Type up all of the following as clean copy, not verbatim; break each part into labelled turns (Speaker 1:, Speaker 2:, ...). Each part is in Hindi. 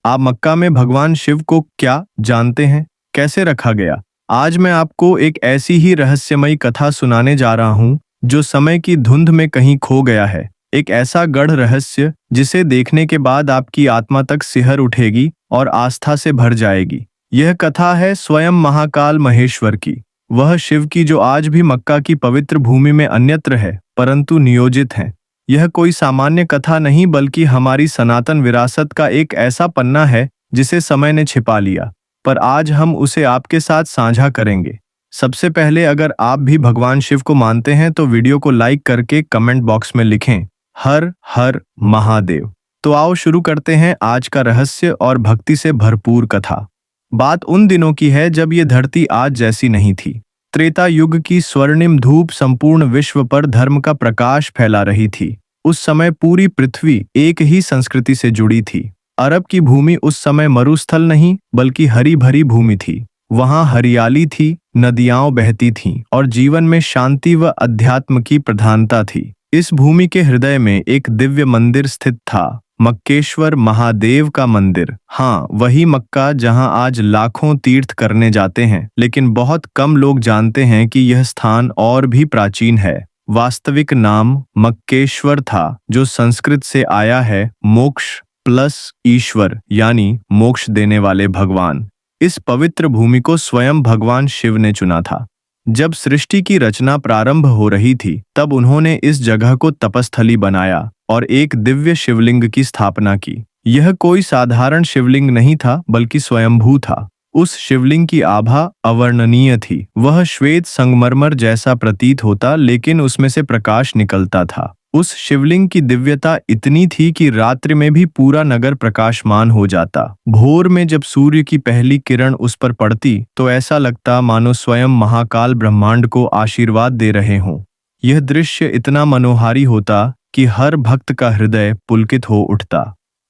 Speaker 1: आप मक्का में भगवान शिव को क्या जानते हैं? कैसे रखा गया? आज मैं आपको एक ऐसी ही रहस्यमयी कथा सुनाने जा रहा हूं जो समय की धुंध में कहीं खो गया है। एक ऐसा गढ़ रहस्य जिसे देखने के बाद आपकी आत्मा तक सिहर उठेगी और आस्था से भर जाएगी। यह कथा है स्वयं महाकाल महेश्वर की, वह शिव की जो आज भी मक्का की पवित्र भूमि में अन्यत्र है परंतु नियोजित है। यह कोई सामान्य कथा नहीं बल्कि हमारी सनातन विरासत का एक ऐसा पन्ना है जिसे समय ने छिपा लिया, पर आज हम उसे आपके साथ साझा करेंगे। सबसे पहले अगर आप भी भगवान शिव को मानते हैं तो वीडियो को लाइक करके कमेंट बॉक्स में लिखें हर हर महादेव। तो आओ शुरू करते हैं आज का रहस्य और भक्ति से भरपूर कथा। बात उन दिनों की है जब ये धरती आज जैसी नहीं थी। त्रेता युग की स्वर्णिम धूप संपूर्ण विश्व पर धर्म का प्रकाश फैला रही थी। उस समय पूरी पृथ्वी एक ही संस्कृति से जुड़ी थी। अरब की भूमि उस समय मरुस्थल नहीं बल्कि हरी भरी भूमि थी। वहां हरियाली थी, नदियां बहती थीं और जीवन में शांति व अध्यात्म की प्रधानता थी। इस भूमि के हृदय में एक दिव्य मंदिर स्थित था, मक्केश्वर महादेव का मंदिर। हाँ, वही मक्का जहां आज लाखों तीर्थ करने जाते हैं, लेकिन बहुत कम लोग जानते हैं कि यह स्थान और भी प्राचीन है। वास्तविक नाम मक्केश्वर था, जो संस्कृत से आया है मोक्ष प्लस ईश्वर, यानी मोक्ष देने वाले भगवान। इस पवित्र भूमि को स्वयं भगवान शिव ने चुना था। जब सृष्टि की रचना प्रारंभ हो रही थी तब उन्होंने इस जगह को तपस्थली बनाया और एक दिव्य शिवलिंग की स्थापना की। यह कोई साधारण शिवलिंग नहीं था बल्कि स्वयंभू था। उस शिवलिंग की आभा अवर्णनीय थी। वह श्वेत संगमरमर जैसा प्रतीत होता लेकिन उसमें से प्रकाश निकलता था। उस शिवलिंग की दिव्यता इतनी थी कि रात्रि में भी पूरा नगर प्रकाशमान हो जाता। भोर में जब सूर्य की पहली किरण उस पर पड़ती तो ऐसा लगता मानो स्वयं महाकाल ब्रह्मांड को आशीर्वाद दे रहे हों। यह दृश्य इतना मनोहारी होता कि हर भक्त का हृदय पुलकित हो उठता।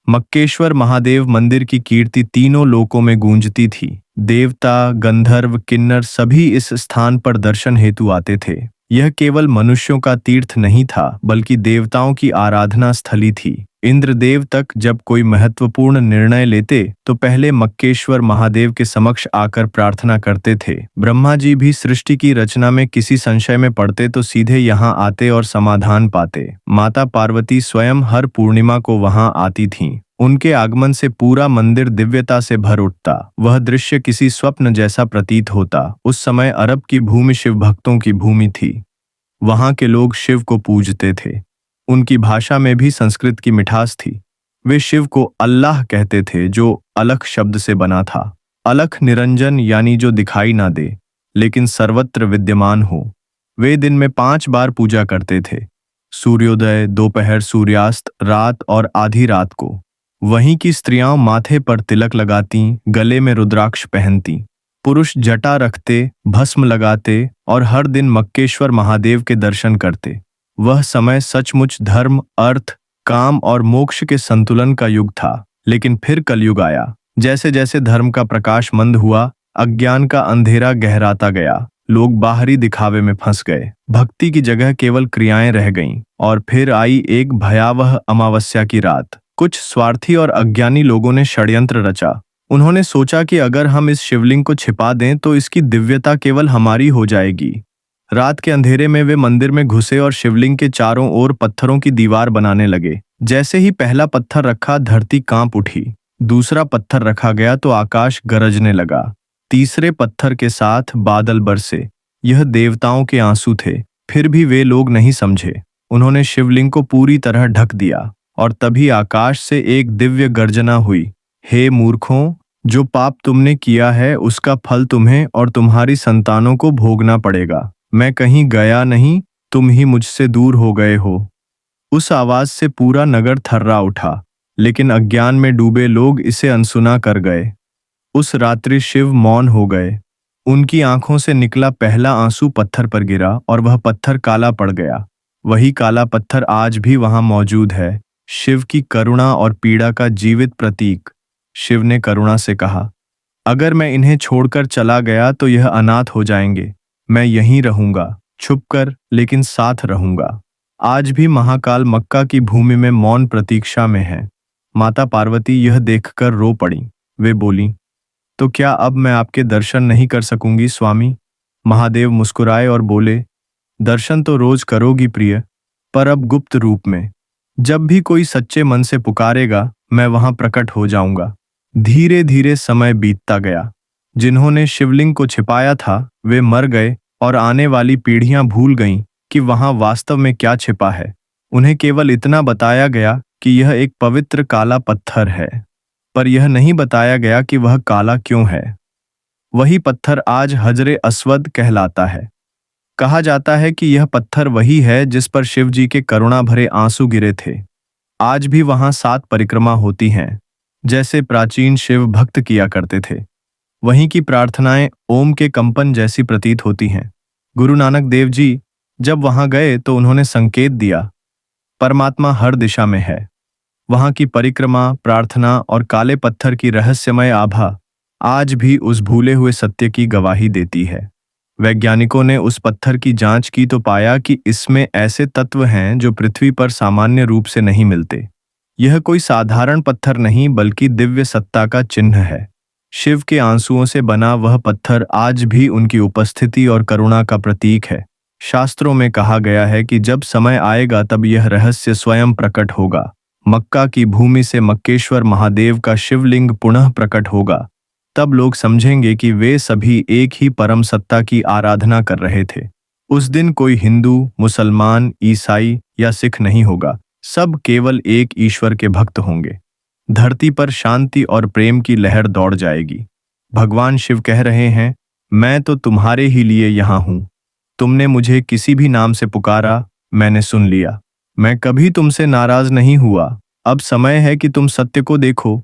Speaker 1: मक्केश्वर महादेव मंदिर की कीर्ति तीनों लोकों में गूंजती थी। देवता, गंधर्व, किन्नर सभी इस स्थान पर दर्शन हेतु आते थे। यह केवल मनुष्यों का तीर्थ नहीं था बल्कि देवताओं की आराधना स्थली थी। इंद्रदेव तक जब कोई महत्वपूर्ण निर्णय लेते तो पहले मक्केश्वर महादेव के समक्ष आकर प्रार्थना करते थे। ब्रह्मा जी भी सृष्टि की रचना में किसी संशय में पड़ते तो सीधे यहाँ आते और समाधान पाते। माता पार्वती स्वयं हर पूर्णिमा को वहां आती थीं। उनके आगमन से पूरा मंदिर दिव्यता से भर उठता। वह दृश्य किसी स्वप्न जैसा प्रतीत होता। उस समय अरब की भूमि शिव भक्तों की भूमि थी। वहां के लोग शिव को पूजते थे। उनकी भाषा में भी संस्कृत की मिठास थी। वे शिव को अल्लाह कहते थे, जो अलख शब्द से बना था। अलख निरंजन यानी जो दिखाई ना दे लेकिन सर्वत्र विद्यमान हो। वे दिन में 5 बार पूजा करते थे, सूर्योदय, दोपहर, सूर्यास्त, रात और आधी रात को। वहीं की स्त्रियां माथे पर तिलक लगाती, गले में रुद्राक्ष पहनती। पुरुष जटा रखते, भस्म लगाते और हर दिन मक्केश्वर महादेव के दर्शन करते। वह समय सचमुच धर्म, अर्थ, काम और मोक्ष के संतुलन का युग था। लेकिन फिर कलयुग आया। जैसे जैसे धर्म का प्रकाश मंद हुआ, अज्ञान का अंधेरा गहराता गया। लोग बाहरी दिखावे में फंस गए। भक्ति की जगह केवल क्रियाएं रह गईं। और फिर आई एक भयावह अमावस्या की रात। कुछ स्वार्थी और अज्ञानी लोगों ने षड्यंत्र रचा। उन्होंने सोचा कि अगर हम इस शिवलिंग को छिपा दें तो इसकी दिव्यता केवल हमारी हो जाएगी। रात के अंधेरे में वे मंदिर में घुसे और शिवलिंग के चारों ओर पत्थरों की दीवार बनाने लगे। जैसे ही पहला पत्थर रखा, धरती कांप उठी। दूसरा पत्थर रखा गया तो आकाश गरजने लगा। तीसरे पत्थर के साथ बादल बरसे। यह देवताओं के आंसू थे। फिर भी वे लोग नहीं समझे। उन्होंने शिवलिंग को पूरी तरह ढक दिया और तभी आकाश से एक दिव्य गर्जना हुई। हे मूर्खों, जो पाप तुमने किया है उसका फल तुम्हें और तुम्हारी संतानों को भोगना पड़ेगा। मैं कहीं गया नहीं, तुम ही मुझसे दूर हो गए हो। उस आवाज से पूरा नगर थर्रा उठा, लेकिन अज्ञान में डूबे लोग इसे अनसुना कर गए। उस रात्रि शिव मौन हो गए। उनकी आंखों से निकला पहला आंसू पत्थर पर गिरा और वह पत्थर काला पड़ गया। वही काला पत्थर आज भी वहां मौजूद है, शिव की करुणा और पीड़ा का जीवित प्रतीक। शिव ने करुणा से कहा, अगर मैं इन्हें छोड़कर चला गया तो यह अनाथ हो जाएंगे। मैं यहीं रहूंगा, छुपकर लेकिन साथ रहूंगा। आज भी महाकाल मक्का की भूमि में मौन प्रतीक्षा में है। माता पार्वती यह देखकर रो पड़ी। वे बोली, तो क्या अब मैं आपके दर्शन नहीं कर सकूंगी स्वामी? महादेव मुस्कुराए और बोले, दर्शन तो रोज करोगी प्रिय, पर अब गुप्त रूप में। जब भी कोई सच्चे मन से पुकारेगा मैं वहां प्रकट हो जाऊंगा। धीरे धीरे समय बीतता गया। जिन्होंने शिवलिंग को छिपाया था वे मर गए और आने वाली पीढ़ियां भूल गईं कि वहां वास्तव में क्या छिपा है। उन्हें केवल इतना बताया गया कि यह एक पवित्र काला पत्थर है, पर यह नहीं बताया गया कि वह काला क्यों है। वही पत्थर आज हजरे अस्वद कहलाता है। कहा जाता है कि यह पत्थर वही है जिस पर शिव जी के करुणा भरे आंसू गिरे थे। आज भी वहां 7 परिक्रमा होती हैं, जैसे प्राचीन शिव भक्त किया करते थे। वहीं की प्रार्थनाएं ओम के कंपन जैसी प्रतीत होती हैं। गुरु नानक देव जी जब वहां गए तो उन्होंने संकेत दिया, परमात्मा हर दिशा में है। वहां की परिक्रमा, प्रार्थना और काले पत्थर की रहस्यमय आभा आज भी उस भूले हुए सत्य की गवाही देती है। वैज्ञानिकों ने उस पत्थर की जांच की तो पाया कि इसमें ऐसे तत्व हैं जो पृथ्वी पर सामान्य रूप से नहीं मिलते। यह कोई साधारण पत्थर नहीं बल्कि दिव्य सत्ता का चिन्ह है। शिव के आंसुओं से बना वह पत्थर आज भी उनकी उपस्थिति और करुणा का प्रतीक है। शास्त्रों में कहा गया है कि जब समय आएगा तब यह रहस्य स्वयं प्रकट होगा। मक्का की भूमि से मक्केश्वर महादेव का शिवलिंग पुनः प्रकट होगा। तब लोग समझेंगे कि वे सभी एक ही परम सत्ता की आराधना कर रहे थे। उस दिन कोई हिंदू, मुसलमान, ईसाई या सिख नहीं होगा। सब केवल एक ईश्वर के भक्त होंगे। धरती पर शांति और प्रेम की लहर दौड़ जाएगी। भगवान शिव कह रहे हैं, मैं तो तुम्हारे ही लिए यहाँ हूँ। तुमने मुझे किसी भी नाम से पुकारा, मैंने सुन लिया। मैं कभी तुमसे नाराज नहीं हुआ। अब समय है कि तुम सत्य को देखो,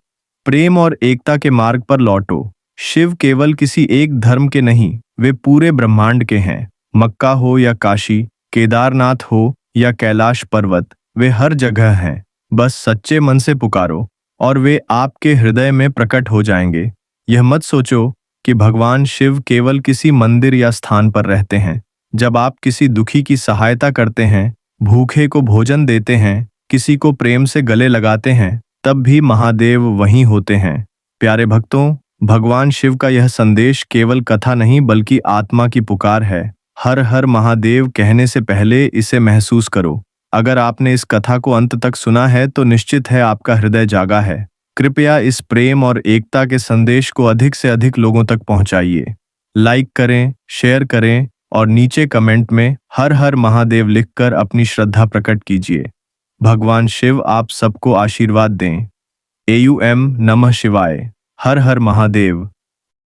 Speaker 1: प्रेम और एकता के मार्ग पर लौटो। शिव केवल किसी एक धर्म के नहीं, वे पूरे ब्रह्मांड के हैं। मक्का हो या काशी, केदारनाथ हो या कैलाश पर्वत, वे हर जगह हैं। बस सच्चे मन से पुकारो और वे आपके हृदय में प्रकट हो जाएंगे। यह मत सोचो कि भगवान शिव केवल किसी मंदिर या स्थान पर रहते हैं। जब आप किसी दुखी की सहायता करते हैं, भूखे को भोजन देते हैं, किसी को प्रेम से गले लगाते हैं, तब भी महादेव वहीं होते हैं। प्यारे भक्तों, भगवान शिव का यह संदेश केवल कथा नहीं बल्कि आत्मा की पुकार है। हर हर महादेव कहने से पहले इसे महसूस करो। अगर आपने इस कथा को अंत तक सुना है तो निश्चित है आपका हृदय जागा है। कृपया इस प्रेम और एकता के संदेश को अधिक से अधिक लोगों तक पहुंचाइए। लाइक करें, शेयर करें और नीचे कमेंट में हर हर महादेव लिखकर अपनी श्रद्धा प्रकट कीजिए। भगवान शिव आप सबको आशीर्वाद दें। AUM नमः शिवाय। हर हर महादेव।